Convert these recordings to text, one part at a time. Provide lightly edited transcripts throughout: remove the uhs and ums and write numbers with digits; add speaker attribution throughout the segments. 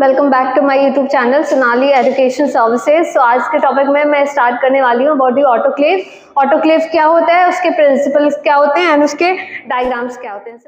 Speaker 1: Welcome back to my YouTube channel Sonali education services. तो आज के टॉपिक में मैं स्टार्ट करने वाली हूँ अबाउट दी ऑटोक्लेव। ऑटोक्लेव क्या होता है, उसके प्रिंसिपल्स क्या होते हैं एंड उसके डायग्राम्स क्या होते हैं।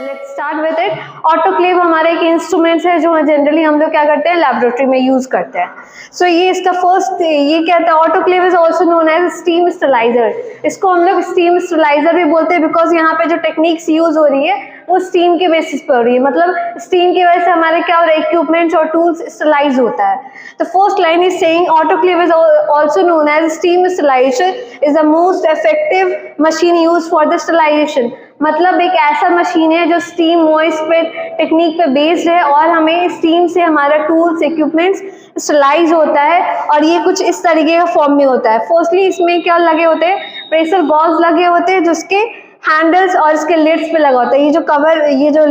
Speaker 1: Let's start with it. Autoclave हमारा एक इंस्ट्रूमेंट है जो जनरली हम लोग क्या करते हैं, लैबोरेटरी में यूज करते हैं। सो ये इसका फर्स्ट ये क्या है, autoclave is also known as steam steriliser. इसको हम लोग स्टीम स्टरलाइजर भी बोलते हैं बिकॉज यहाँ पे जो टेक्निक्स यूज हो रही है वो स्टीम के बेसिस पर हो रही है। मतलब स्टीम की वजह से हमारे क्या हो रहा है, इक्विपमेंट्स और टूल्स स्टरलाइज होता है। तो first line is saying autoclave is also known as steam steriliser is the most effective machine use for the sterilisation. मतलब एक ऐसा मशीन है जो स्टीम मॉइस्ट पे टेक्निक पे बेस्ड है और हमें स्टीम से हमारा टूल्स इक्विपमेंट्स स्टरलाइज होता है और ये कुछ इस तरीके का फॉर्म में होता है। फर्स्टली इसमें क्या लगे होते हैं, प्रेशर गॉज लगे होते हैं जिसके हैंडल्स और इसके लिड्स पे लगा होता है। ये जो कवर, ये जो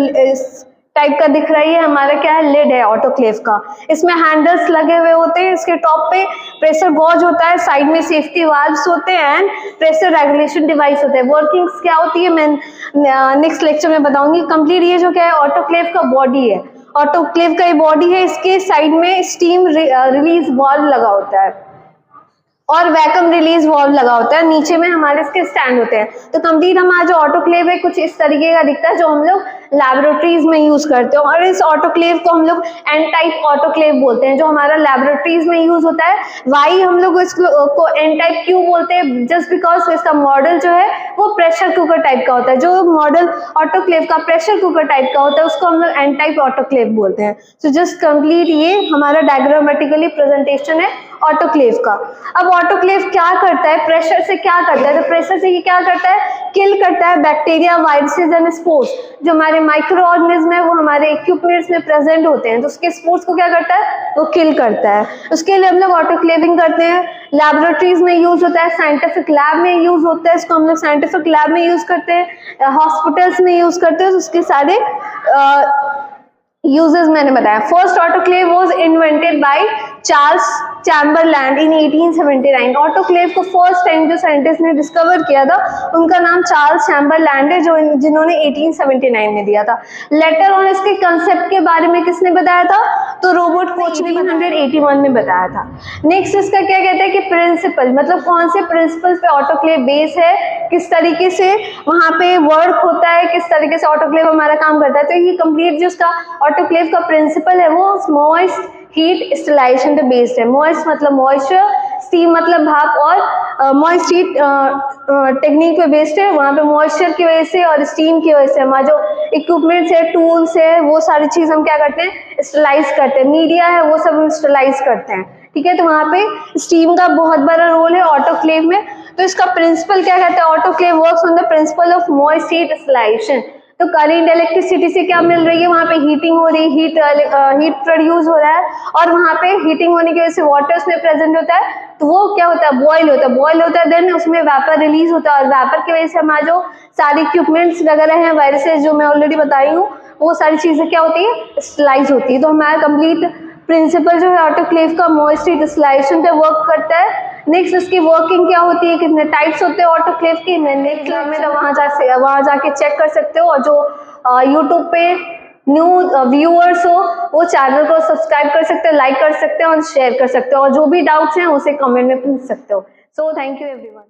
Speaker 1: टाइप का दिख रही है हमारा क्या है, लिड है ऑटोक्लेव का। इसमें हैंडल्स लगे हुए होते हैं, इसके टॉप पे प्रेशर गॉज होता है, साइड में सेफ्टी वाल्व्स होते हैं एंड प्रेशर रेगुलेशन डिवाइस होते हैं। वर्किंग्स क्या होती है मैं नेक्स्ट लेक्चर में बताऊंगी। कंप्लीट ये जो क्या है ऑटोक्लेव का बॉडी है, ऑटोक्लेव का ये बॉडी है, इसके साइड में स्टीम रिलीज वाल्व लगा होता है और वैक्यूम रिलीज वाल्व लगा होता है। नीचे में हमारे इसके स्टैंड होते हैं। तो कंप्लीट हमारा जो ऑटोक्लेव है कुछ इस तरीके का दिखता है जो हम लोग लैबोरेटरीज में यूज करते हैं। और इस ऑटोक्लेव को हम लोग एन टाइप ऑटोक्लेव बोलते हैं जो हमारा लैबोरेटरीज में यूज होता है। वाई हम लोग इसको एन टाइप क्यों बोलते हैं, जस्ट बिकॉज इसका मॉडल जो है वो प्रेशर कुकर टाइप का होता है। जो मॉडल ऑटोक्लेव का प्रेशर कुकर टाइप का होता है उसको हम लोग एन टाइप ऑटोक्लेव बोलते हैं। सो जस्ट कंप्लीट ये हमारा डायग्रामेटिकली प्रेजेंटेशन है ऑटोक्लेव का। अब ऑटोक्लेव क्या करता है, प्रेशर से क्या करता है, तो प्रेशर से ये क्या करता है, किल करता है बैक्टीरिया, वायरसेस एंड स्पोर्स। जो हमारे माइक्रो ऑर्गेनिज्म है वो हमारे इक्विपमेंट्स में प्रेजेंट होते हैं तो उसके स्पोर्स को क्या करता है, वो किल करता है। उसके लिए हम लोग ऑटोक्लेविंग करते हैं। लैबोरेटरीज में यूज होता है, साइंटिफिक लैब में यूज होता है, इसको हम लोग साइंटिफिक लैब में यूज करते हैं, हॉस्पिटल्स में यूज करते हैं। तो उसके सारे यूजेस मैंने बताया। First autoclave was invented by Charles Chamberland in 1879। Autoclave को फर्स्ट टाइम जो साइंटिस्ट ने डिस्कवर किया था उनका नाम चार्ल्स चैम्बरलैंड है, जो जिन्होंने 1879 में दिया था। लेटर ऑन इसके कंसेप्ट के बारे में किसने बताया था, तो रॉबर्ट कोच ने 1881 में बताया था। नेक्स्ट इसका क्या कहते हैं कि प्रिंसिपल, मतलब कौन से प्रिंसिपल पे ऑटोक्लेव बेस है, किस तरीके से वहां पे वर्क होता है, किस तरीके से ऑटोक्लेव हमारा काम करता है। तो ये कंप्लीट जो उसका ऑटोक्लेव का प्रिंसिपल है वो मॉइस्ट हीट स्टरलाइजेशन पे बेस्ड है। मॉइस्ट मतलब मॉइस्चर, स्टीम मतलब भाप, और मॉइस्ट हीट टेक्निक पे बेस्ड है। वहाँ पे मॉइस्चर की वजह से और स्टीम की वजह से हमारा जो इक्विपमेंट्स है, टूल्स है, वो सारी चीज हम क्या करते हैं, स्टरलाइज करते हैं। मीडिया है वो सब हम स्टरलाइज करते हैं, ठीक है। तो वहाँ पे स्टीम का बहुत बड़ा रोल है ऑटोक्लेव में। तो इसका प्रिंसिपल क्या कहता है, autoclave works on the principle of moist heat sterilisation. तो करंट इलेक्ट्रिसिटी से क्या मिल रही है, वहाँ पे हीटिंग हो रही है, हीट प्रोड्यूस हो रहा है और वहाँ पे हीटिंग होने की वजह से वाटर उसमें प्रेजेंट होता है तो वो क्या होता है, बॉयल होता है, देन उसमें वेपर रिलीज होता है और वेपर की वजह से हमारा जो सारे इक्विपमेंट्स वगैरह हैं, वायरसेस जो मैं ऑलरेडी बताई हूँ, वो सारी चीजें क्या होती है, स्टरलाइज होती है। तो हमारा कंप्लीट प्रिंसिपल जो है ऑटोक्लेव का मॉइस्ट हीट स्टरलाइजेशन पे वर्क करता है। नेक्स्ट उसकी वर्किंग क्या होती है, कितने टाइप्स होते हैं ऑटोक्लेव के, मैं नेक्स्ट क्लास में तो वहां जाके चेक कर सकते हो। और जो यूट्यूब पे न्यू व्यूअर्स हो वो चैनल को सब्सक्राइब कर सकते हो, लाइक कर सकते हो और शेयर कर सकते हो, और जो भी डाउट्स हैं उसे कमेंट में पूछ सकते हो। So thank you everyone.